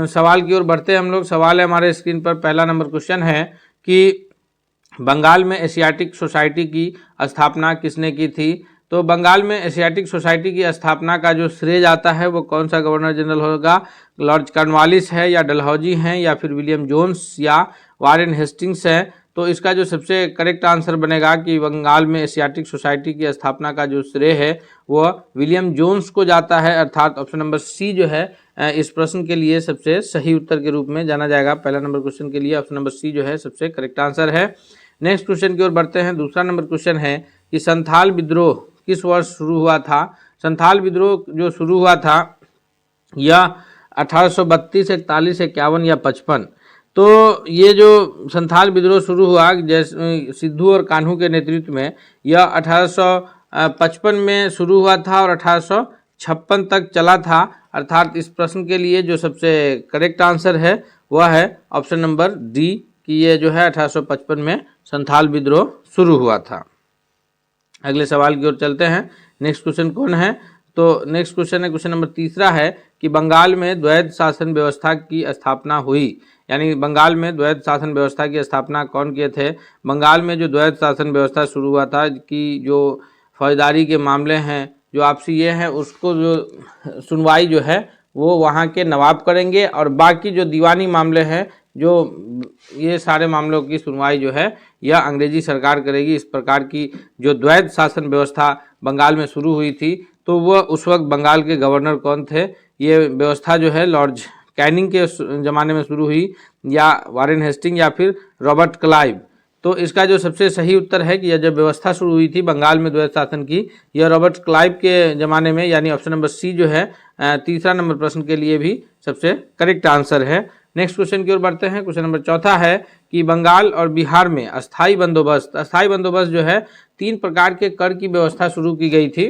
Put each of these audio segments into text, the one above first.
सवाल की ओर बढ़ते हैं हम लोग। सवाल है हमारे स्क्रीन पर, पहला नंबर क्वेश्चन है कि बंगाल में एशियाटिक सोसाइटी की स्थापना किसने की थी। तो बंगाल में एशियाटिक सोसाइटी की स्थापना का जो श्रेय जाता है वो कौन सा गवर्नर जनरल होगा, लॉर्ड कॉर्नवालिस है या डलहौजी हैं या फिर विलियम जोन्स या वारेन हेस्टिंग्स है। तो इसका जो सबसे करेक्ट आंसर बनेगा कि बंगाल में एशियाटिक सोसाइटी की स्थापना का जो श्रेय है वो विलियम जोन्स को जाता है, अर्थात ऑप्शन नंबर सी जो है इस प्रश्न के लिए सबसे सही उत्तर के रूप में जाना जाएगा। पहला नंबर क्वेश्चन के लिए ऑप्शन नंबर सी जो है सबसे करेक्ट आंसर है। नेक्स्ट क्वेश्चन की ओर बढ़ते हैं। दूसरा नंबर क्वेश्चन है कि संथाल विद्रोह किस वर्ष शुरू हुआ था। संथाल विद्रोह जो शुरू हुआ था यह 1832, 41, 51 या 55। तो ये जो संथाल विद्रोह शुरू हुआ जैसे सिद्धू और कान्हू के नेतृत्व में, यह 1855 में शुरू हुआ था और 1856 तक चला था, अर्थात इस प्रश्न के लिए जो सबसे करेक्ट आंसर है वह है ऑप्शन नंबर डी कि ये जो है 1855 में संथाल विद्रोह शुरू हुआ था। अगले सवाल की ओर चलते हैं। नेक्स्ट क्वेश्चन कौन है, तो नेक्स्ट क्वेश्चन है क्वेश्चन नंबर तीसरा है कि बंगाल में द्वैध शासन व्यवस्था की स्थापना हुई, यानी बंगाल में द्वैध शासन व्यवस्था की स्थापना कौन किए थे। बंगाल में जो द्वैध शासन व्यवस्था शुरू हुआ था कि जो फौजदारी के मामले हैं, जो आपसी ये हैं, उसको जो सुनवाई जो है वो वहाँ के नवाब करेंगे और बाकी जो दीवानी मामले हैं, जो ये सारे मामलों की सुनवाई जो है यह अंग्रेजी सरकार करेगी। इस प्रकार की जो द्वैध शासन व्यवस्था बंगाल में शुरू हुई थी, तो वह उस वक्त बंगाल के गवर्नर कौन थे। ये व्यवस्था जो है लॉर्ड कैनिंग के ज़माने में शुरू हुई या वारेन हेस्टिंग या फिर रॉबर्ट क्लाइव। तो इसका जो सबसे सही उत्तर है कि यह जब व्यवस्था शुरू हुई थी बंगाल में द्वैध शासन की, यह रॉबर्ट क्लाइव के ज़माने में, यानी ऑप्शन नंबर सी जो है तीसरा नंबर प्रश्न के लिए भी सबसे करेक्ट आंसर है। नेक्स्ट क्वेश्चन की ओर बढ़ते हैं। क्वेश्चन नंबर चौथा है कि बंगाल और बिहार में अस्थाई बंदोबस्त जो है 3 प्रकार के कर की व्यवस्था शुरू की गई थी।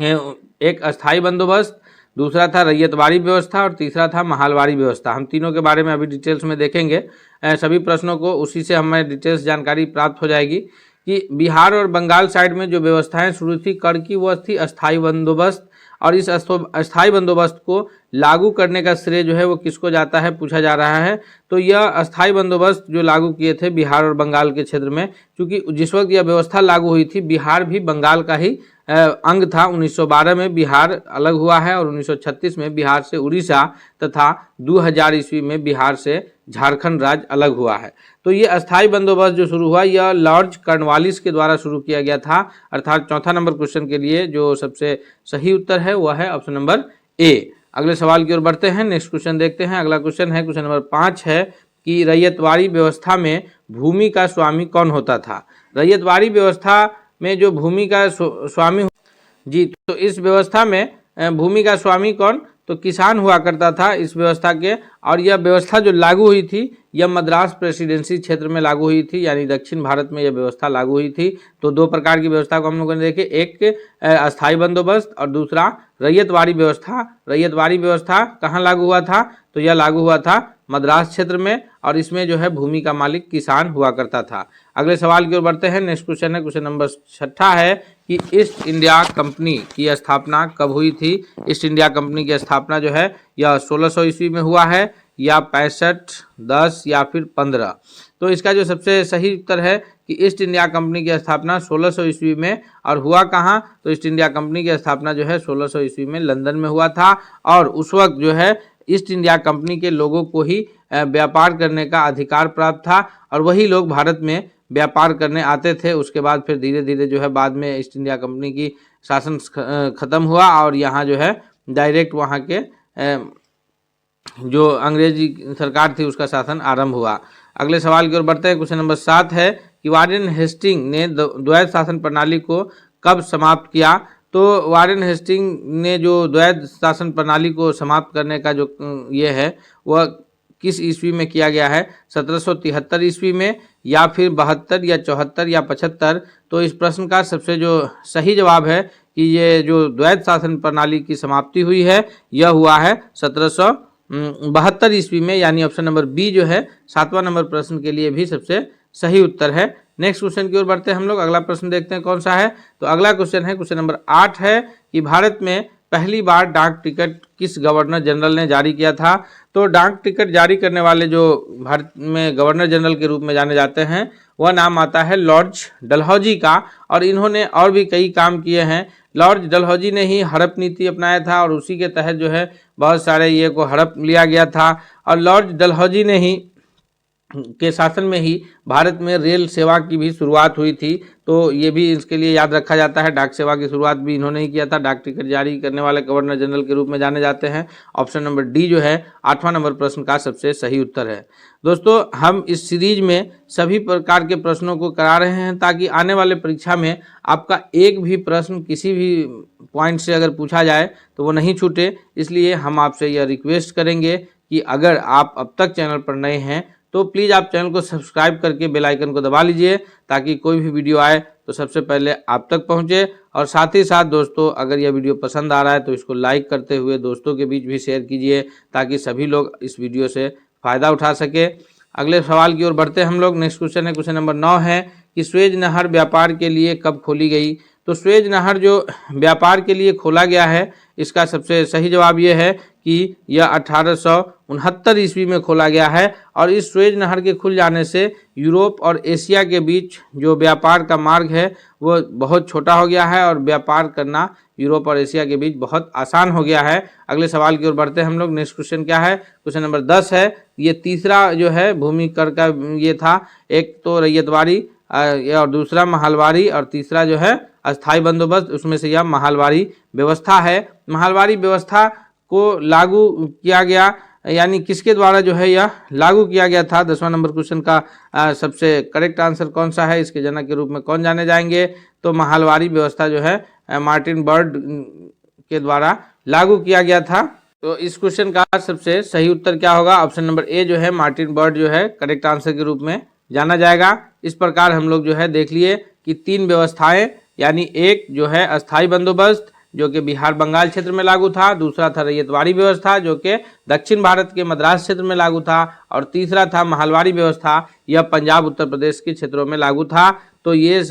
एक अस्थाई बंदोबस्त, दूसरा था रैयतवाड़ी व्यवस्था और तीसरा था महालवाड़ी व्यवस्था। हम तीनों के बारे में अभी डिटेल्स में देखेंगे। सभी प्रश्नों को उसी से हमें डिटेल्स जानकारी प्राप्त हो जाएगी कि बिहार और बंगाल साइड में जो व्यवस्थाएं शुरू थी कर की, वह थी अस्थाई बंदोबस्त। और इस अस्थाई बंदोबस्त को लागू करने का श्रेय जो है वो किसको जाता है, पूछा जा रहा है। तो यह अस्थाई बंदोबस्त जो लागू किए थे बिहार और बंगाल के क्षेत्र में, क्योंकि जिस वक्त यह व्यवस्था लागू हुई थी बिहार भी बंगाल का ही अंग था। 1912 में बिहार अलग हुआ है और 1936 में बिहार से उड़ीसा तथा 2000 ईस्वी में बिहार से झारखंड राज्य अलग हुआ है। तो ये अस्थाई बंदोबस्त जो शुरू हुआ यह लॉर्ड कॉर्नवालिस के द्वारा शुरू किया गया था, अर्थात चौथा नंबर क्वेश्चन के लिए जो सबसे सही उत्तर है वह है ऑप्शन नंबर ए। अगले सवाल की ओर बढ़ते हैं। नेक्स्ट क्वेश्चन देखते हैं। अगला क्वेश्चन है क्वेश्चन नंबर 5 है कि रैयतवाड़ी व्यवस्था में भूमि का स्वामी कौन होता था। रैयतवाड़ी व्यवस्था में जो भूमि का स्वामी जी, तो इस व्यवस्था में भूमि का स्वामी कौन, तो किसान हुआ करता था इस व्यवस्था के। और यह व्यवस्था जो लागू हुई थी यह मद्रास प्रेसिडेंसी क्षेत्र में लागू हुई थी, यानी दक्षिण भारत में यह व्यवस्था लागू हुई थी। तो 2 प्रकार की व्यवस्था को हम लोगों ने देखे, एक अस्थाई बंदोबस्त और दूसरा रैयतवाड़ी व्यवस्था। रैयतवाड़ी व्यवस्था कहाँ लागू हुआ था, तो यह लागू हुआ था मद्रास क्षेत्र में और इसमें जो है भूमि का मालिक किसान हुआ करता था। अगले सवाल की ओर बढ़ते हैं। नेक्स्ट क्वेश्चन है क्वेश्चन नंबर 6 है कि ईस्ट इंडिया कंपनी की स्थापना कब हुई थी। ईस्ट इंडिया कंपनी की स्थापना जो है यह 1600 ईस्वी में हुआ है या 65, 10 या फिर 15। तो इसका जो सबसे सही उत्तर है कि ईस्ट इंडिया कंपनी की स्थापना 1600 ईस्वी में, और हुआ कहाँ, तो ईस्ट इंडिया कंपनी की स्थापना जो है 1600 ईस्वी में लंदन में हुआ था। और उस वक्त जो है ईस्ट इंडिया कंपनी के लोगों को ही व्यापार करने का अधिकार प्राप्त था और वही लोग भारत में व्यापार करने आते थे। उसके बाद फिर धीरे धीरे जो है बाद में ईस्ट इंडिया कंपनी की शासन खत्म हुआ और यहाँ जो है डायरेक्ट वहाँ के जो अंग्रेजी सरकार थी उसका शासन आरंभ हुआ। अगले सवाल की ओर बढ़ते हैं। क्वेश्चन नंबर 7 है कि वारेन हेस्टिंग ने द्वैध शासन प्रणाली को कब समाप्त किया। तो वारेन हेस्टिंग ने जो द्वैध शासन प्रणाली को समाप्त करने का जो ये है वह किस ईस्वी में किया गया है, 1773 ईस्वी में या फिर 72 या 74 या 75। तो इस प्रश्न का सबसे जो सही जवाब है कि ये जो द्वैध शासन प्रणाली की समाप्ति हुई है यह हुआ है 1772 ईस्वी में, यानी ऑप्शन नंबर बी जो है 7वां नंबर प्रश्न के लिए भी सबसे सही उत्तर है। नेक्स्ट क्वेश्चन की ओर बढ़ते हैं हम लोग। अगला प्रश्न देखते हैं कौन सा है। तो अगला क्वेश्चन है क्वेश्चन नंबर 8 है कि भारत में पहली बार डाक टिकट किस गवर्नर जनरल ने जारी किया था? तो डाक टिकट जारी करने वाले जो भारत में गवर्नर जनरल के रूप में जाने जाते हैं वह नाम आता है लॉर्ड डलहौजी का, और इन्होंने और भी कई काम किए हैं। लॉर्ड डलहौजी ने ही हड़प नीति अपनाया था और उसी के तहत जो है बहुत सारे ये को हड़प लिया गया था, और लॉर्ड डलहौजी ने ही के शासन में ही भारत में रेल सेवा की भी शुरुआत हुई थी। तो ये भी इसके लिए याद रखा जाता है। डाक सेवा की शुरुआत भी इन्होंने ही किया था। डाक टिकट जारी करने वाले गवर्नर जनरल के रूप में जाने जाते हैं। ऑप्शन नंबर डी जो है 8वां नंबर प्रश्न का सबसे सही उत्तर है। दोस्तों, हम इस सीरीज में सभी प्रकार के प्रश्नों को करा रहे हैं ताकि आने वाले परीक्षा में आपका एक भी प्रश्न किसी भी पॉइंट से अगर पूछा जाए तो वो नहीं छूटे। इसलिए हम आपसे यह रिक्वेस्ट करेंगे कि अगर आप अब तक चैनल पर नए हैं तो प्लीज़ आप चैनल को सब्सक्राइब करके बेल आइकन को दबा लीजिए ताकि कोई भी वीडियो आए तो सबसे पहले आप तक पहुंचे। और साथ ही साथ दोस्तों, अगर यह वीडियो पसंद आ रहा है तो इसको लाइक करते हुए दोस्तों के बीच भी शेयर कीजिए ताकि सभी लोग इस वीडियो से फ़ायदा उठा सके। अगले सवाल की ओर बढ़ते हैं हम लोग। नेक्स्ट क्वेश्चन है, क्वेश्चन नंबर 9 है कि स्वेज नहर व्यापार के लिए कब खोली गई? तो स्वेज नहर जो व्यापार के लिए खोला गया है, इसका सबसे सही जवाब ये है कि यह 1869 ईस्वी में खोला गया है। और इस स्वेज नहर के खुल जाने से यूरोप और एशिया के बीच जो व्यापार का मार्ग है वो बहुत छोटा हो गया है और व्यापार करना यूरोप और एशिया के बीच बहुत आसान हो गया है। अगले सवाल की ओर बढ़ते हैं हम लोग। नेक्स्ट क्वेश्चन क्या है? क्वेश्चन नंबर 10 है। ये तीसरा जो है भूमि कर का ये था, एक तो रैयतवाड़ी और दूसरा महलवारी और तीसरा जो है अस्थाई बंदोबस्त, उसमें से यह महलवारी व्यवस्था है। महलवारी व्यवस्था को लागू किया गया, यानी किसके द्वारा जो है यह लागू किया गया था? 10वां नंबर क्वेश्चन का सबसे करेक्ट आंसर कौन सा है? इसके जनक के रूप में कौन जाने जाएंगे? तो महलवारी व्यवस्था जो है मार्टिन बर्ड के द्वारा लागू किया गया था। तो इस क्वेश्चन का सबसे सही उत्तर क्या होगा? ऑप्शन नंबर ए जो है मार्टिन बर्ड जो है करेक्ट आंसर के रूप में जाना जाएगा। इस प्रकार हम लोग जो है देख लिए कि 3 व्यवस्थाएं, यानी एक जो है अस्थाई बंदोबस्त जो कि बिहार बंगाल क्षेत्र में लागू था, दूसरा था रैयतवाड़ी व्यवस्था जो कि दक्षिण भारत के मद्रास क्षेत्र में लागू था, और तीसरा था महलवारी व्यवस्था, यह पंजाब उत्तर प्रदेश के क्षेत्रों में लागू था। तो ये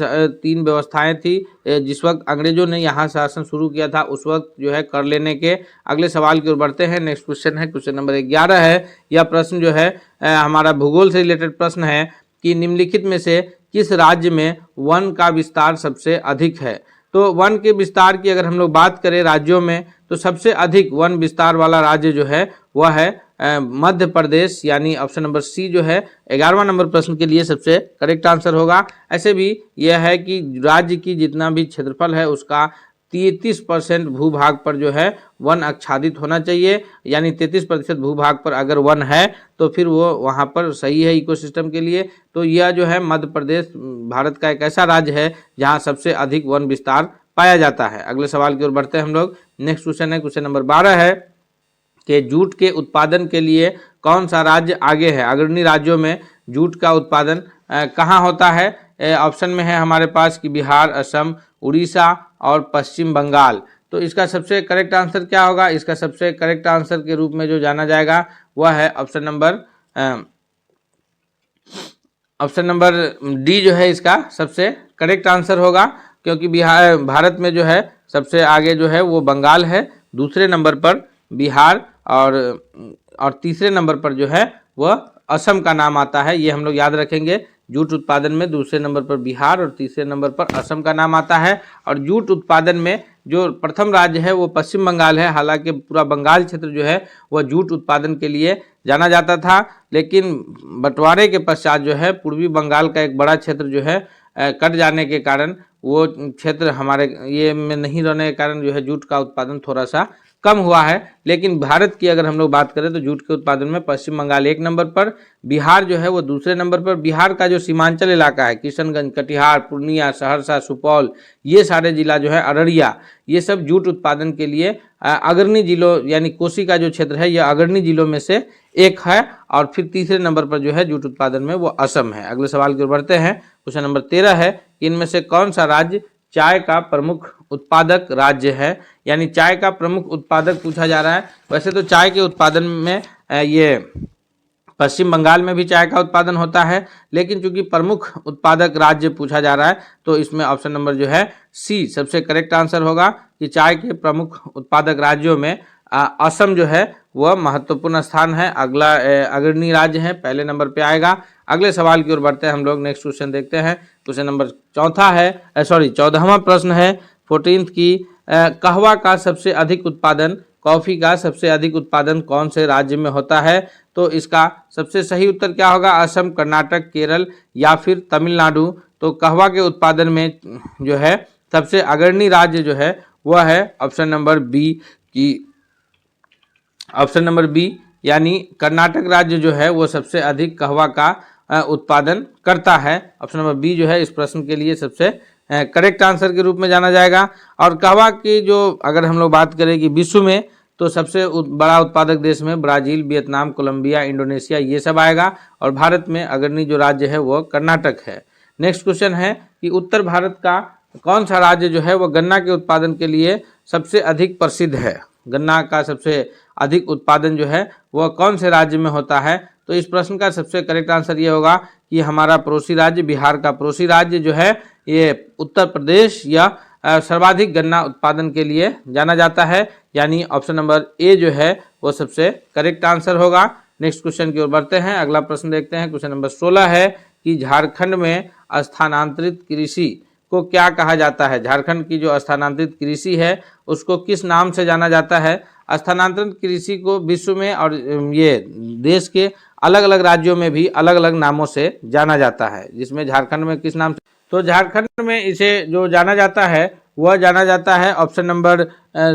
3 व्यवस्थाएं थी जिस वक्त अंग्रेजों ने यहाँ शासन शुरू किया था उस वक्त जो है कर लेने के। अगले सवाल की ओर बढ़ते हैं। नेक्स्ट क्वेश्चन है, क्वेश्चन नंबर 11 है। यह प्रश्न जो है हमारा भूगोल से रिलेटेड प्रश्न है कि निम्नलिखित में से किस राज्य में वन का विस्तार सबसे अधिक है? तो वन के विस्तार की अगर हम लोग बात करें राज्यों में, तो सबसे अधिक वन विस्तार वाला राज्य जो है वह है मध्य प्रदेश, यानी ऑप्शन नंबर सी जो है 11वां नंबर प्रश्न के लिए सबसे करेक्ट आंसर होगा। ऐसे भी यह है कि राज्य की जितना भी क्षेत्रफल है उसका 33% भूभाग पर जो है वन आच्छादित होना चाहिए, यानी 33% भूभाग पर अगर वन है तो फिर वो वहाँ पर सही है इकोसिस्टम के लिए। तो यह जो है मध्य प्रदेश भारत का एक ऐसा राज्य है जहाँ सबसे अधिक वन विस्तार पाया जाता है। अगले सवाल की ओर बढ़ते हैं हम लोग। नेक्स्ट क्वेश्चन है, क्वेश्चन नंबर 12 है कि जूट के उत्पादन के लिए कौन सा राज्य आगे है? अग्रणी राज्यों में जूट का उत्पादन कहाँ होता है? ऑप्शन में है हमारे पास कि बिहार, असम, उड़ीसा और पश्चिम बंगाल। तो इसका सबसे करेक्ट आंसर क्या होगा? इसका सबसे करेक्ट आंसर के रूप में जो जाना जाएगा वह है ऑप्शन नंबर डी जो है इसका सबसे करेक्ट आंसर होगा, क्योंकि भारत में जो है सबसे आगे जो है वो बंगाल है, दूसरे नंबर पर बिहार और तीसरे नंबर पर जो है वह असम का नाम आता है। ये हम लोग याद रखेंगे। जूट उत्पादन में दूसरे नंबर पर बिहार और तीसरे नंबर पर असम का नाम आता है। और जूट उत्पादन में जो प्रथम राज्य है वो पश्चिम बंगाल है। हालांकि पूरा बंगाल क्षेत्र जो है वह जूट उत्पादन के लिए जाना जाता था, लेकिन बंटवारे के पश्चात जो है पूर्वी बंगाल का एक बड़ा क्षेत्र जो है कट जाने के कारण वो क्षेत्र हमारे ये में नहीं रहने के कारण जो है जूट का उत्पादन थोड़ा सा कम हुआ है। लेकिन भारत की अगर हम लोग बात करें तो जूट के उत्पादन में पश्चिम बंगाल 1 नंबर पर, बिहार जो है वो दूसरे नंबर पर। बिहार का जो सीमांचल इलाका है, किशनगंज, कटिहार, पूर्णिया, सहरसा, सुपौल, ये सारे जिला जो है, अररिया, ये सब जूट उत्पादन के लिए अग्रणी जिलों, यानी कोसी का जो क्षेत्र है यह अग्रणी जिलों में से एक है। और फिर तीसरे नंबर पर जो है जूट उत्पादन में वो असम है। अगले सवाल की ओर बढ़ते हैं। क्वेश्चन नंबर 13 है, इनमें से कौन सा राज्य चाय का प्रमुख उत्पादक राज्य है? यानी चाय का प्रमुख उत्पादक पूछा जा रहा है। वैसे तो चाय के उत्पादन में ये पश्चिम बंगाल में भी चाय का उत्पादन होता है, लेकिन चूंकि प्रमुख उत्पादक राज्य पूछा जा रहा है तो इसमें ऑप्शन नंबर जो है सी सबसे करेक्ट आंसर होगा कि चाय के प्रमुख उत्पादक राज्यों में असम जो है वह महत्वपूर्ण स्थान है, अगला अग्रणी राज्य है, पहले नंबर पे आएगा। अगले सवाल की ओर बढ़ते हैं हम लोग। नेक्स्ट क्वेश्चन देखते हैं। क्वेश्चन नंबर 14वां प्रश्न है 14th की, कहवा का सबसे अधिक उत्पादन, कॉफी का सबसे अधिक उत्पादन कौन से राज्य में होता है? तो इसका सबसे सही उत्तर क्या होगा? असम, कर्नाटक, केरल या फिर तमिलनाडु। तो कहवा के उत्पादन में जो है सबसे अग्रणी राज्य जो है वह है ऑप्शन नंबर बी की, ऑप्शन नंबर बी यानी कर्नाटक राज्य जो है वो सबसे अधिक कहवा का उत्पादन करता है। ऑप्शन नंबर बी जो है इस प्रश्न के लिए सबसे करेक्ट आंसर के रूप में जाना जाएगा। और कहवा की जो अगर हम लोग बात करें कि विश्व में तो सबसे बड़ा उत्पादक देश में ब्राज़ील, वियतनाम, कोलंबिया, इंडोनेशिया ये सब आएगा, और भारत में अग्रणी जो राज्य है वो कर्नाटक है। नेक्स्ट क्वेश्चन है कि उत्तर भारत का कौन सा राज्य जो है वह गन्ना के उत्पादन के लिए सबसे अधिक प्रसिद्ध है? गन्ना का सबसे अधिक उत्पादन जो है वह कौन से राज्य में होता है? तो इस प्रश्न का सबसे करेक्ट आंसर ये होगा कि हमारा पड़ोसी राज्य बिहार का पड़ोसी राज्य जो है ये उत्तर प्रदेश या सर्वाधिक गन्ना उत्पादन के लिए जाना जाता है, यानी ऑप्शन नंबर ए जो है वो सबसे करेक्ट आंसर होगा। नेक्स्ट क्वेश्चन की ओर बढ़ते हैं। अगला प्रश्न देखते हैं। क्वेश्चन नंबर 16 है कि झारखंड में स्थानांतरित कृषि को क्या कहा जाता है? झारखंड की जो स्थानांतरित कृषि है उसको किस नाम से जाना जाता है? स्थानांतरित कृषि को विश्व में और ये देश के अलग अलग राज्यों में भी अलग अलग नामों से जाना जाता है, जिसमें झारखंड में किस नाम से? तो झारखंड में इसे जो जाना जाता है वह जाना जाता है ऑप्शन नंबर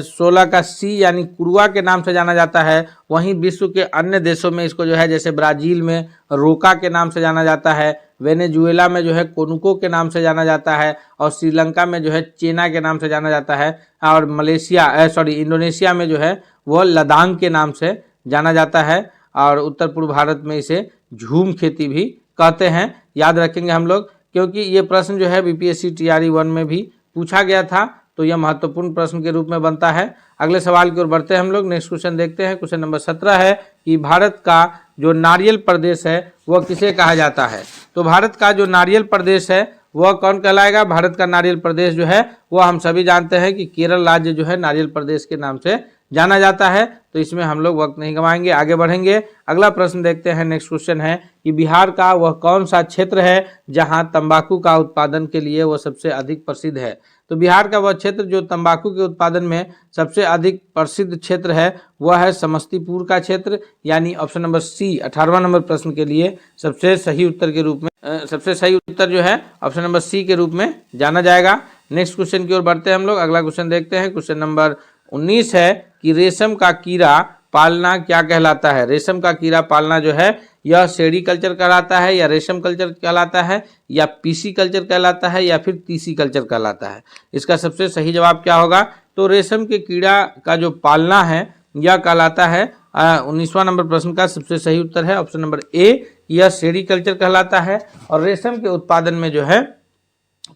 16 का सी यानी कुरुआ के नाम से जाना जाता है। वहीं विश्व के अन्य देशों में इसको जो है जैसे ब्राज़ील में रोका के नाम से जाना जाता है, वेनेजुएला में जो है कोनुको के नाम से जाना जाता है, और श्रीलंका में जो है चेना के नाम से जाना जाता है, और इंडोनेशिया में जो है वह लदांग के नाम से जाना जाता है, और उत्तर पूर्व भारत में इसे झूम खेती भी कहते हैं। याद रखेंगे हम लोग, क्योंकि ये प्रश्न जो है बीपीएससी TRE 1 में भी पूछा गया था, तो यह महत्वपूर्ण प्रश्न के रूप में बनता है। अगले सवाल की ओर बढ़ते हैं हम लोग। नेक्स्ट क्वेश्चन देखते हैं। क्वेश्चन नंबर 17 है कि भारत का जो नारियल प्रदेश है वह किसे कहा जाता है? तो भारत का जो नारियल प्रदेश है वह कौन कहलाएगा? भारत का नारियल प्रदेश जो है वह हम सभी जानते हैं कि केरल राज्य जो है नारियल प्रदेश के नाम से जाना जाता है। तो इसमें हम लोग वक्त नहीं गंवाएंगे, आगे बढ़ेंगे। अगला प्रश्न देखते हैं। नेक्स्ट क्वेश्चन है कि बिहार का वह कौन सा क्षेत्र है जहां तंबाकू का उत्पादन के लिए वह सबसे अधिक प्रसिद्ध है? तो बिहार का वह क्षेत्र जो तंबाकू के उत्पादन में सबसे अधिक प्रसिद्ध क्षेत्र है वह है समस्तीपुर का क्षेत्र, यानी ऑप्शन नंबर सी 18वां नंबर प्रश्न के लिए सबसे सही उत्तर के रूप में सबसे सही उत्तर जो है ऑप्शन नंबर सी के रूप में जाना जाएगा। नेक्स्ट क्वेश्चन की ओर बढ़ते हैं हम लोग। अगला क्वेश्चन देखते हैं। क्वेश्चन नंबर 19 है कि रेशम का कीड़ा पालना क्या कहलाता है? रेशम का कीड़ा पालना जो है यह सेरीकल्चर कहलाता है, या रेशम कल्चर कहलाता है, या पीसी कल्चर कहलाता है, या फिर तीसी कल्चर कहलाता है? इसका सबसे सही जवाब क्या होगा? तो रेशम के कीड़ा का जो पालना है यह कहलाता है 19वां नंबर प्रश्न का सबसे सही उत्तर है ऑप्शन नंबर ए, यह सेरीकल्चर कहलाता है। और रेशम के उत्पादन में जो है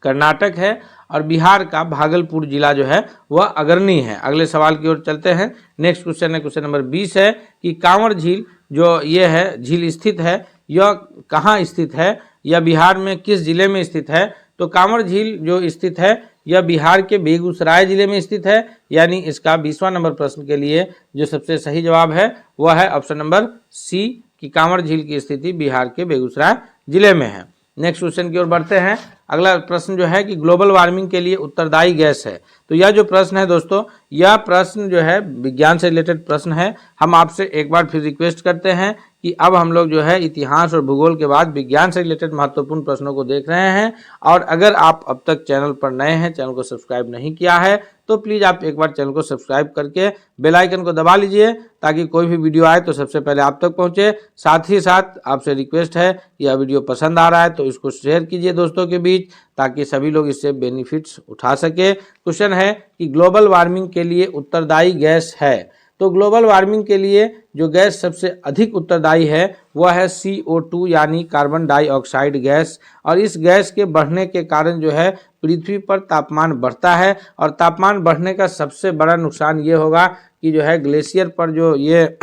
कर्नाटक है, और बिहार का भागलपुर जिला जो है वह अग्रणी है। अगले सवाल की ओर चलते हैं। नेक्स्ट क्वेश्चन है क्वेश्चन नंबर 20 है कि कांवर झील जो ये है झील स्थित है यह कहाँ स्थित है, यह बिहार में किस जिले में स्थित है? तो कांवर झील जो स्थित है यह बिहार के बेगूसराय जिले में स्थित है, यानी इसका 20वां नंबर प्रश्न के लिए जो सबसे सही जवाब है वह है ऑप्शन नंबर सी कि कांवर झील की स्थिति बिहार के बेगूसराय जिले में है। नेक्स्ट क्वेश्चन की ओर बढ़ते हैं। अगला प्रश्न जो है कि ग्लोबल वार्मिंग के लिए उत्तरदायी गैस है। तो यह जो प्रश्न है दोस्तों, यह प्रश्न जो है विज्ञान से रिलेटेड प्रश्न है। हम आपसे एक बार फिर रिक्वेस्ट करते हैं कि अब हम लोग जो है इतिहास और भूगोल के बाद विज्ञान से रिलेटेड महत्वपूर्ण प्रश्नों को देख रहे हैं। और अगर आप अब तक चैनल पर नए हैं, चैनल को सब्सक्राइब नहीं किया है, तो प्लीज़ आप एक बार चैनल को सब्सक्राइब करके बेल आइकन को दबा लीजिए, ताकि कोई भी वीडियो आए तो सबसे पहले आप तक पहुंचे। साथ ही साथ आपसे रिक्वेस्ट है कि यह वीडियो पसंद आ रहा है तो इसको शेयर कीजिए दोस्तों के बीच, ताकि सभी लोग इससे बेनिफिट्स उठा सके। क्वेश्चन है कि ग्लोबल वार्मिंग के लिए उत्तरदायी गैस है। तो ग्लोबल वार्मिंग के लिए जो गैस सबसे अधिक उत्तरदायी है वह है CO2 यानी कार्बन डाइऑक्साइड गैस। और इस गैस के बढ़ने के कारण जो है पृथ्वी पर तापमान बढ़ता है, और तापमान बढ़ने का सबसे बड़ा नुकसान ये होगा कि जो है ग्लेशियर पर जो ये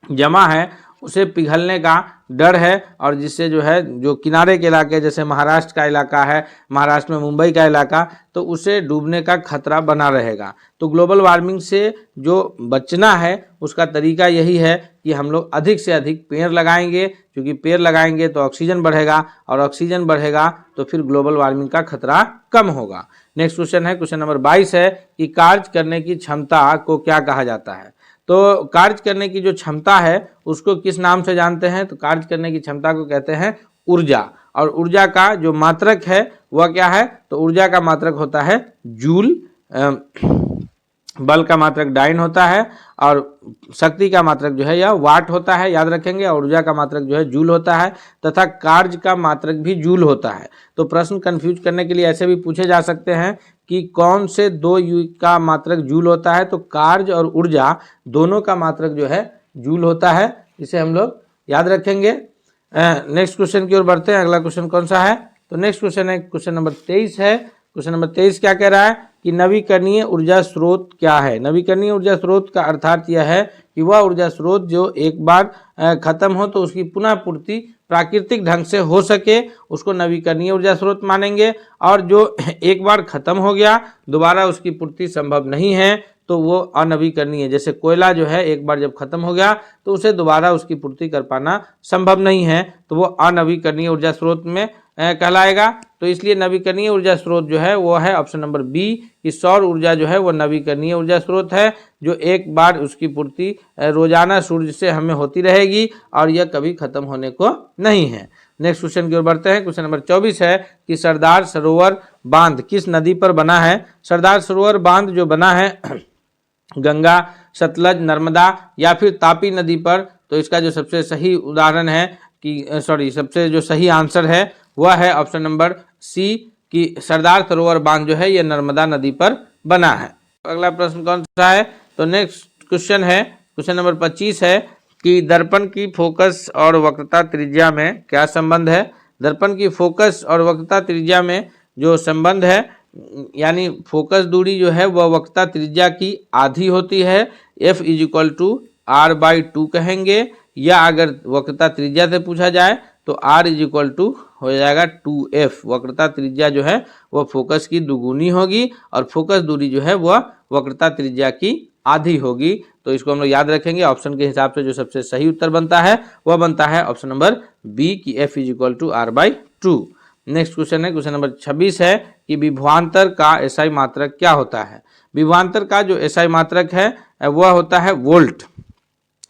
जमा है उसे पिघलने का डर है, और जिससे जो है जो किनारे के इलाके जैसे महाराष्ट्र का इलाका है, महाराष्ट्र में मुंबई का इलाका, तो उसे डूबने का खतरा बना रहेगा। तो ग्लोबल वार्मिंग से जो बचना है उसका तरीका यही है कि हम लोग अधिक से अधिक पेड़ लगाएंगे, क्योंकि पेड़ लगाएंगे तो ऑक्सीजन बढ़ेगा, और ऑक्सीजन बढ़ेगा तो फिर ग्लोबल वार्मिंग का खतरा कम होगा। नेक्स्ट क्वेश्चन है, क्वेश्चन नंबर 22 है कि कार्य करने की क्षमता को क्या कहा जाता है। तो कार्य करने की जो क्षमता है उसको किस नाम से जानते हैं, तो कार्य करने की क्षमता को कहते हैं ऊर्जा, और ऊर्जा का जो मात्रक है वह क्या है, तो ऊर्जा का मात्रक होता है जूल, बल का मात्रक डाइन होता है, और शक्ति का मात्रक जो है यह वाट होता है, याद रखेंगे, और ऊर्जा का मात्रक जो है जूल होता है, तथा कार्य का मात्रक भी जूल होता है। तो प्रश्न कंफ्यूज करने के लिए ऐसे भी पूछे जा सकते हैं कि कौन से दो यू का मात्रक जूल होता है, तो कार्य और ऊर्जा दोनों का मात्रक जो है जूल होता है, इसे हम लोग याद रखेंगे। नेक्स्ट क्वेश्चन की ओर बढ़ते हैं। अगला क्वेश्चन कौन सा है, तो नेक्स्ट क्वेश्चन है क्वेश्चन नंबर 23 है। क्वेश्चन नंबर 23 क्या कह रहा है कि नवीकरणीय ऊर्जा स्रोत क्या है। नवीकरणीय ऊर्जा स्रोत का अर्थात यह है कि वह ऊर्जा स्रोत जो एक बार खत्म हो तो उसकी पुनः पूर्ति प्राकृतिक ढंग से हो सके, उसको नवीकरणीय ऊर्जा स्रोत मानेंगे, और जो एक बार खत्म हो गया दोबारा उसकी पूर्ति संभव नहीं है तो वो अनवीकरणीय, जैसे कोयला जो है एक बार जब खत्म हो गया तो उसे दोबारा उसकी पूर्ति कर पाना संभव नहीं है, तो वो अनवीकरणीय ऊर्जा स्रोत में कहलाएगा। तो इसलिए नवीकरणीय ऊर्जा स्रोत जो है वो है ऑप्शन नंबर बी, कि सौर ऊर्जा जो है वो नवीकरणीय ऊर्जा स्रोत है, जो एक बार उसकी पूर्ति रोजाना सूर्य से हमें होती रहेगी और यह कभी खत्म होने को नहीं है। नेक्स्ट क्वेश्चन की ओर बढ़ते हैं। क्वेश्चन नंबर 24 है कि सरदार सरोवर बांध किस नदी पर बना है। सरदार सरोवर बांध जो बना है गंगा, सतलज, नर्मदा या फिर तापी नदी पर, तो इसका जो सबसे सही उदाहरण है कि सबसे जो सही आंसर है वह है ऑप्शन नंबर सी, कि सरदार सरोवर बांध जो है यह नर्मदा नदी पर बना है। अगला प्रश्न कौन सा है, तो नेक्स्ट क्वेश्चन है क्वेश्चन नंबर 25 है कि दर्पण की फोकस और वक्रता त्रिज्या में क्या संबंध है। दर्पण की फोकस और वक्रता त्रिज्या में जो संबंध है, यानी फोकस दूरी जो है वह वक्रता त्रिज्या की आधी होती है, f = r/2 कहेंगे, या अगर वक्रता त्रिज्या से पूछा जाए तो r हो जाएगा 2f। वक्रता त्रिज्या जो है वह फोकस की दुगुनी होगी और फोकस दूरी जो है वह वक्रता त्रिज्या की आधी होगी। तो इसको हम लोग याद रखेंगे। ऑप्शन के हिसाब से जो सबसे सही उत्तर बनता है वह बनता है ऑप्शन नंबर बी, कि f = r/2। नेक्स्ट क्वेश्चन है क्वेश्चन नंबर 26 है कि विभवांतर का एसआई मात्रक क्या होता है। विभवांतर का जो एसआई मात्रक है वह होता है वोल्ट,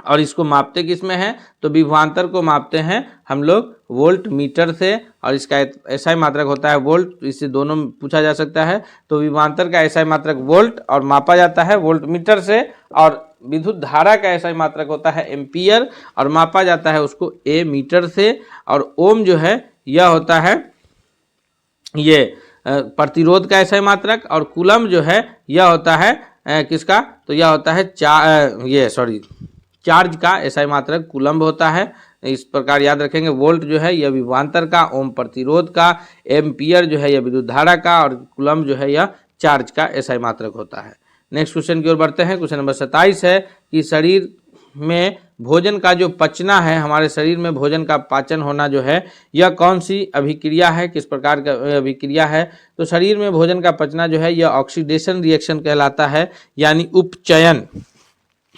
और इसको मापते किस में है, तो विभवांतर को मापते हैं हम लोग वोल्ट मीटर से, और इसका एसआई मात्रक होता है वोल्ट। इससे दोनों पूछा जा सकता है। तो विभवांतर का एसआई मात्रक वोल्ट और मापा जाता है वोल्ट मीटर से, और विद्युत धारा का एसआई मात्रक होता है एम्पियर और मापा जाता है उसको ए मीटर से, और ओम जो है यह होता है ये प्रतिरोध का एसआई मात्रक, और कूलम जो है यह होता है किसका, तो यह होता है चार्ज का एसआई मात्रक कूलम्ब होता है। इस प्रकार याद रखेंगे। वोल्ट जो है यह विभवांतर का, ओम प्रतिरोध का, एम्पियर जो है यह विद्युत धारा का, और कूलम्ब जो है यह चार्ज का एसआई मात्रक होता है। नेक्स्ट क्वेश्चन की ओर बढ़ते हैं। क्वेश्चन नंबर 27 है कि शरीर में भोजन का जो पचना है, हमारे शरीर में भोजन का पाचन होना जो है यह कौन सी अभिक्रिया है, किस प्रकार का अभिक्रिया है। तो शरीर में भोजन का पचना जो है यह ऑक्सीडेशन रिएक्शन कहलाता है, यानी उपचयन।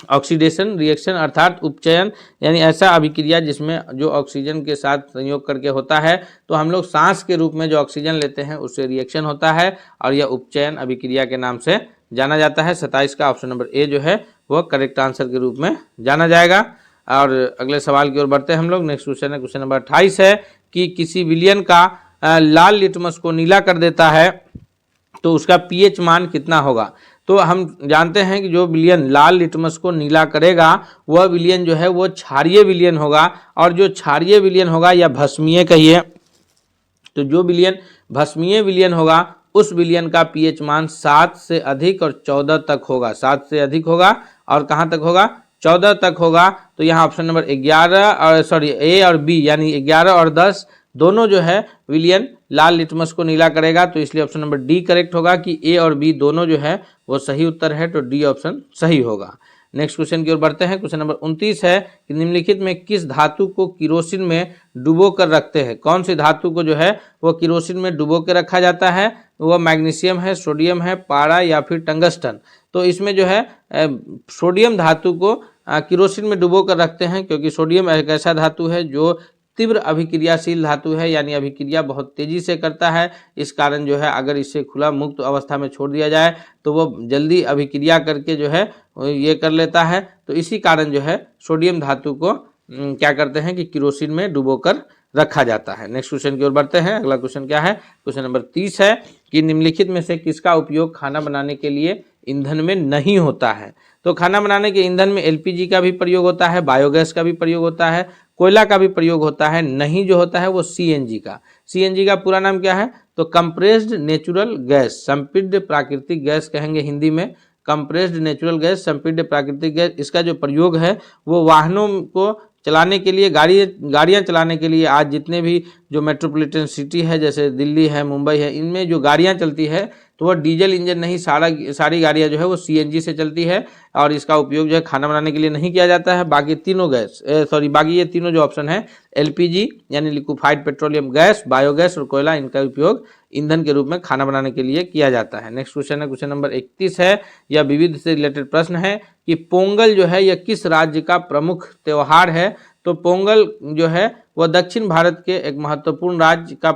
ऑक्सीडेशन रिएक्शन अर्थात उपचयन, यानी ऐसा अभिक्रिया जिसमें जो ऑक्सीजन के साथ संयोग करके होता है, तो हम लोग सांस के रूप में जो ऑक्सीजन लेते हैं उससे रिएक्शन होता है, और यह उपचयन अभिक्रिया के नाम से जाना जाता है। 27 का ऑप्शन नंबर ए जो है वह करेक्ट आंसर के रूप में जाना जाएगा। और अगले सवाल की ओर बढ़ते हैं हम लोग। नेक्स्ट क्वेश्चन है क्वेश्चन नंबर 28 है कि किसी विलयन का लाल लिटमस को नीला कर देता है तो उसका पीएच मान कितना होगा। तो हम जानते हैं कि जो विलयन लाल लिटमस को नीला करेगा वह विलयन जो है वो क्षारीय विलयन होगा, और जो क्षारीय विलयन होगा या भस्मीय कहिए, तो जो विलयन भस्मीय विलयन होगा उस विलयन का पीएच मान 7 से अधिक और 14 तक होगा। 7 से अधिक होगा और कहाँ तक होगा, 14 तक होगा। तो यहाँ ऑप्शन नंबर 11 और ए और बी, यानी 11 और 10 दोनों जो है विलयन लाल लिटमस को नीला करेगा, तो इसलिए ऑप्शन नंबर डी करेक्ट होगा कि ए और बी दोनों जो है वो सही उत्तर है, तो डी ऑप्शन सही होगा। नेक्स्ट क्वेश्चन की ओर बढ़ते हैं। क्वेश्चन नंबर 29 है कि निम्नलिखित में किस धातु को किरोसिन में डुबो कर रखते हैं? कौन सी धातु को जो है वो किरोसिन में डुबो के रखा जाता है? वह मैग्नीशियम है, सोडियम है, पारा या फिर टंगस्टन। तो इसमें जो है सोडियम धातु को किरोसिन में डुबो कर रखते हैं, क्योंकि सोडियम एक ऐसा धातु है जो तीव्र अभिक्रियाशील धातु है, यानी अभिक्रिया बहुत तेजी से करता है। इस कारण जो है अगर इसे खुला मुक्त अवस्था में छोड़ दिया जाए तो वो जल्दी अभिक्रिया करके जो है ये कर लेता है। तो इसी कारण जो है सोडियम धातु को क्या करते हैं कि किरोसिन में डुबोकर रखा जाता है। नेक्स्ट क्वेश्चन की ओर बढ़ते हैं। अगला क्वेश्चन क्या है? क्वेश्चन नंबर 30 है कि निम्नलिखित में से किसका उपयोग खाना बनाने के लिए ईंधन में नहीं होता है? तो खाना बनाने के ईंधन में एलपीजी का भी प्रयोग होता है, बायोगैस का भी प्रयोग होता है, कोयला का भी प्रयोग होता है। नहीं जो होता है वो सीएनजी का। सीएनजी का पूरा नाम क्या है? तो कंप्रेस्ड नेचुरल गैस, संपीड्य प्राकृतिक गैस कहेंगे हिंदी में। कंप्रेस्ड नेचुरल गैस, संपीड्य प्राकृतिक गैस, इसका जो प्रयोग है वो वाहनों को चलाने के लिए, गाड़ियाँ चलाने के लिए आज जितने भी जो मेट्रोपॉलिटन सिटी है जैसे दिल्ली है, मुंबई है, इनमें जो गाड़ियाँ चलती है तो वह डीजल इंजन नहीं, सारी गाड़ियाँ जो है वो सीएनजी से चलती है और इसका उपयोग जो है खाना बनाने के लिए नहीं किया जाता है। बाकी ये तीनों जो ऑप्शन है एलपीजी यानी लिक्विफाइड पेट्रोलियम गैस, बायोगैस और कोयला, इनका उपयोग ईंधन के रूप में खाना बनाने के लिए किया जाता है। नेक्स्ट क्वेश्चन है क्वेश्चन नंबर 31 है, यह विविध से रिलेटेड प्रश्न है कि पोंगल जो है यह किस राज्य का प्रमुख त्योहार है? तो पोंगल जो है वह दक्षिण भारत के एक महत्वपूर्ण राज्य का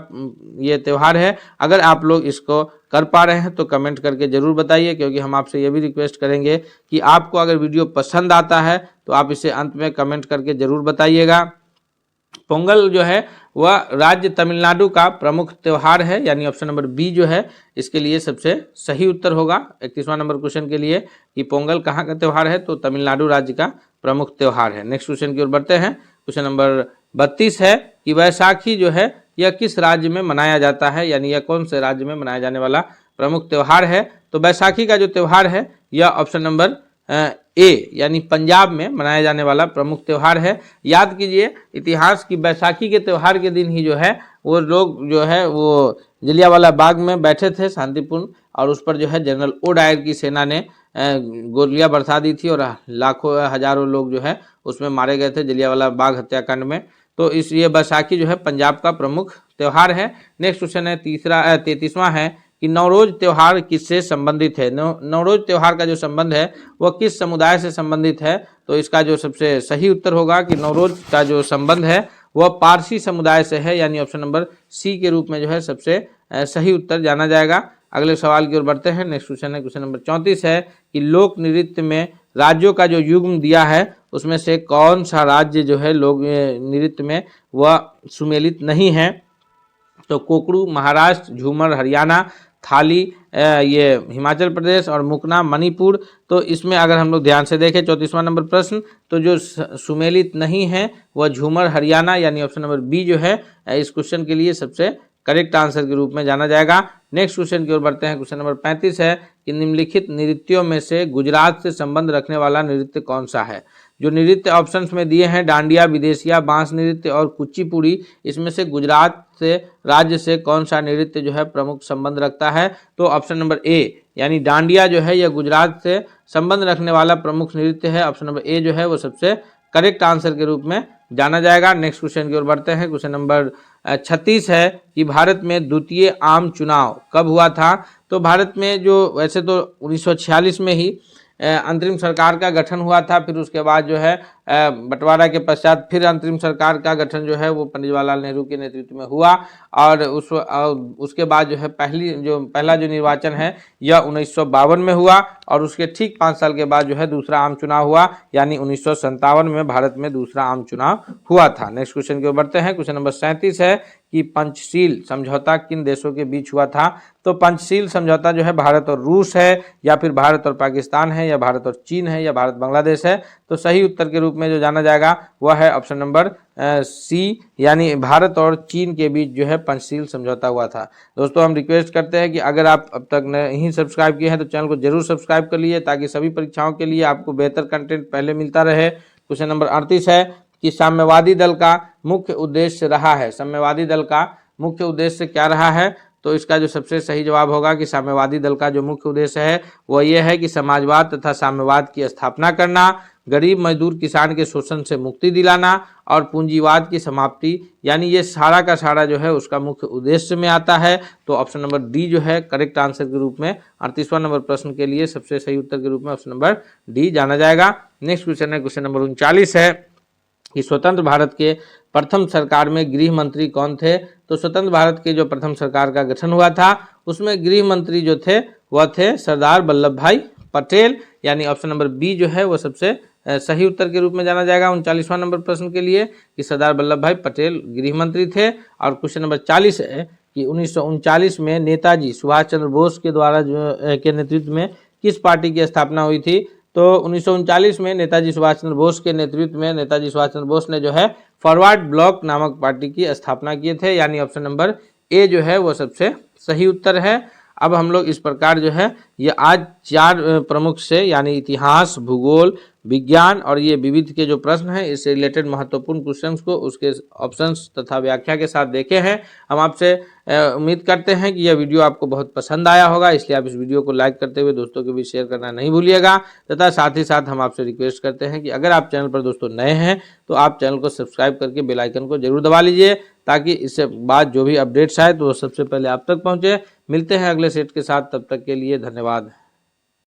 ये त्यौहार है। अगर आप लोग इसको कर पा रहे हैं तो कमेंट करके जरूर बताइए, क्योंकि हम आपसे ये भी रिक्वेस्ट करेंगे कि आपको अगर वीडियो पसंद आता है तो आप इसे अंत में कमेंट करके जरूर बताइएगा। पोंगल जो है वह राज्य तमिलनाडु का प्रमुख त्यौहार है, यानी ऑप्शन नंबर बी जो है इसके लिए सबसे सही उत्तर होगा 31वां नंबर क्वेश्चन के लिए कि पोंगल कहाँ का त्यौहार है? तो तमिलनाडु राज्य का प्रमुख त्यौहार है। नेक्स्ट क्वेश्चन की ओर बढ़ते हैं। क्वेश्चन नंबर 32 है कि वैसाखी जो है यह किस राज्य में मनाया जाता है, यानी यह कौन से राज्य में मनाया जाने वाला प्रमुख त्यौहार है? तो वैसाखी का जो त्यौहार है यह ऑप्शन नंबर ए यानी पंजाब में मनाया जाने वाला प्रमुख त्यौहार है। याद कीजिए इतिहास की, वैसाखी के त्यौहार के दिन ही जो है वो लोग जो है वो जलियांवाला बाग में बैठे थे शांतिपूर्ण, और उस पर जो है जनरल ओ डायर की सेना ने गोलियां बरसा दी थी और लाखों हजारों लोग जो है उसमें मारे गए थे जलियांवाला बाग हत्याकांड में। तो इस ये बैसाखी जो है पंजाब का प्रमुख त्यौहार है। नेक्स्ट क्वेश्चन है 33वां है कि नवरोज त्यौहार किससे संबंधित है? नवरोज त्यौहार का जो संबंध है वह किस समुदाय से संबंधित है? तो इसका जो सबसे सही उत्तर होगा कि नवरोज का जो संबंध है वह पारसी समुदाय से है, यानी ऑप्शन नंबर सी के रूप में जो है सबसे सही उत्तर जाना जाएगा। अगले सवाल की ओर बढ़ते हैं। नेक्स्ट क्वेश्चन है क्वेश्चन नंबर 34 है कि लोक नृत्य में राज्यों का जो युग्म दिया है उसमें से कौन सा राज्य जो है लोक नृत्य में वह सुमेलित नहीं है? तो कोकड़ू महाराष्ट्र, झूमर हरियाणा, थाली ये हिमाचल प्रदेश और मुकना मणिपुर। तो इसमें अगर हम लोग ध्यान से देखें 34वां नंबर प्रश्न, तो जो सुमेलित नहीं है वह झूमर हरियाणा यानी ऑप्शन नंबर बी जो है इस क्वेश्चन के लिए सबसे करेक्ट आंसर के रूप में जाना जाएगा। नेक्स्ट क्वेश्चन की ओर बढ़ते हैं। क्वेश्चन नंबर 35 है कि निम्नलिखित नृत्यों में से गुजरात से संबंध रखने वाला नृत्य कौन सा है? जो नृत्य ऑप्शंस में दिए हैं डांडिया, विदेशिया, बांस नृत्य और कुचिपुड़ी, इसमें से गुजरात से राज्य से कौन सा नृत्य जो है प्रमुख संबंध रखता है? तो ऑप्शन नंबर ए यानी डांडिया जो है यह गुजरात से संबंध रखने वाला प्रमुख नृत्य है। ऑप्शन नंबर ए जो है वो सबसे करेक्ट आंसर के रूप में जाना जाएगा। नेक्स्ट क्वेश्चन की ओर बढ़ते हैं। क्वेश्चन नंबर 36 है कि भारत में द्वितीय आम चुनाव कब हुआ था? तो भारत में जो वैसे तो 1946 में ही अंतरिम सरकार का गठन हुआ था, फिर उसके बाद जो है बंटवारा के पश्चात फिर अंतरिम सरकार का गठन जो है वो पंडित जवाहरलाल नेहरू के नेतृत्व में हुआ, और उसके बाद जो है पहला जो निर्वाचन है यह 1952 में हुआ, और उसके ठीक 5 साल के बाद जो है दूसरा आम चुनाव हुआ, यानी 1957 में भारत में दूसरा आम चुनाव हुआ था। नेक्स्ट क्वेश्चन की ओर बढ़ते हैं। क्वेश्चन नंबर 37 है कि पंचशील समझौता किन देशों के बीच हुआ था? तो पंचशील समझौता जो है भारत और रूस है, या फिर भारत और पाकिस्तान है, या भारत और चीन है, या भारत बांग्लादेश है। तो सही उत्तर के रूप में जो जाना जाएगा वह है ऑप्शन नंबर सी, यानी भारत और चीन के बीच जो है पंचशील समझौता हुआ था। दोस्तों हम रिक्वेस्ट करते हैं कि अगर आप अब तक नहीं सब्सक्राइब किए हैं तो चैनल को जरूर सब्सक्राइब कर लीजिए, ताकि सभी परीक्षाओं के लिए आपको बेहतर कंटेंट पहले मिलता रहे। क्वेश्चन नंबर 38 है कि साम्यवादी दल का मुख्य उद्देश्य रहा है? साम्यवादी दल का मुख्य उद्देश्य क्या रहा है? तो इसका जो सबसे सही जवाब होगा कि साम्यवादी दल का जो मुख्य उद्देश्य है वो ये है कि समाजवाद तथा साम्यवाद की स्थापना करना, गरीब मजदूर किसान के शोषण से मुक्ति दिलाना और पूंजीवाद की समाप्ति, यानी ये सारा का सारा जो है उसका मुख्य उद्देश्य में आता है। तो ऑप्शन नंबर डी जो है करेक्ट आंसर के रूप में 38वां नंबर प्रश्न के लिए सबसे सही उत्तर के रूप में ऑप्शन नंबर डी जाना जाएगा। नेक्स्ट क्वेश्चन है क्वेश्चन नंबर 39 है कि स्वतंत्र भारत के प्रथम सरकार में गृह मंत्री कौन थे। तो स्वतंत्र भारत के जो प्रथम सरकार का गठन हुआ था उसमें गृह मंत्री जो थे वह थे सरदार वल्लभ भाई पटेल, यानी ऑप्शन नंबर बी जो है वो सबसे सही उत्तर के रूप में जाना जाएगा 39वां नंबर प्रश्न के लिए कि सरदार वल्लभ भाई पटेल गृह मंत्री थे। और क्वेश्चन नंबर 40 है कि 1939 में नेताजी सुभाष चंद्र बोस के द्वारा जो के नेतृत्व में किस पार्टी की स्थापना हुई थी। तो 1939 में नेताजी सुभाष चंद्र बोस के नेतृत्व में नेताजी सुभाष चंद्र बोस ने जो है फॉरवर्ड ब्लॉक नामक पार्टी की स्थापना किए थे, यानी ऑप्शन नंबर ए जो है वो सबसे सही उत्तर है। अब हम लोग इस प्रकार जो है ये आज 4 प्रमुख से यानी इतिहास, भूगोल, विज्ञान और ये विविध के जो प्रश्न हैं इससे रिलेटेड महत्वपूर्ण क्वेश्चंस को उसके ऑप्शंस तथा व्याख्या के साथ देखे हैं। हम आपसे उम्मीद करते हैं कि यह वीडियो आपको बहुत पसंद आया होगा, इसलिए आप इस वीडियो को लाइक करते हुए दोस्तों के बीच शेयर करना नहीं भूलिएगा। तथा साथ ही साथ हम आपसे रिक्वेस्ट करते हैं कि अगर आप चैनल पर दोस्तों नए हैं तो आप चैनल को सब्सक्राइब करके बेल आइकन को जरूर दबा लीजिए, ताकि इससे बाद जो भी अपडेट्स आए तो वो सबसे पहले आप तक पहुँचे। मिलते हैं अगले सेट के साथ, तब तक के लिए धन्यवाद।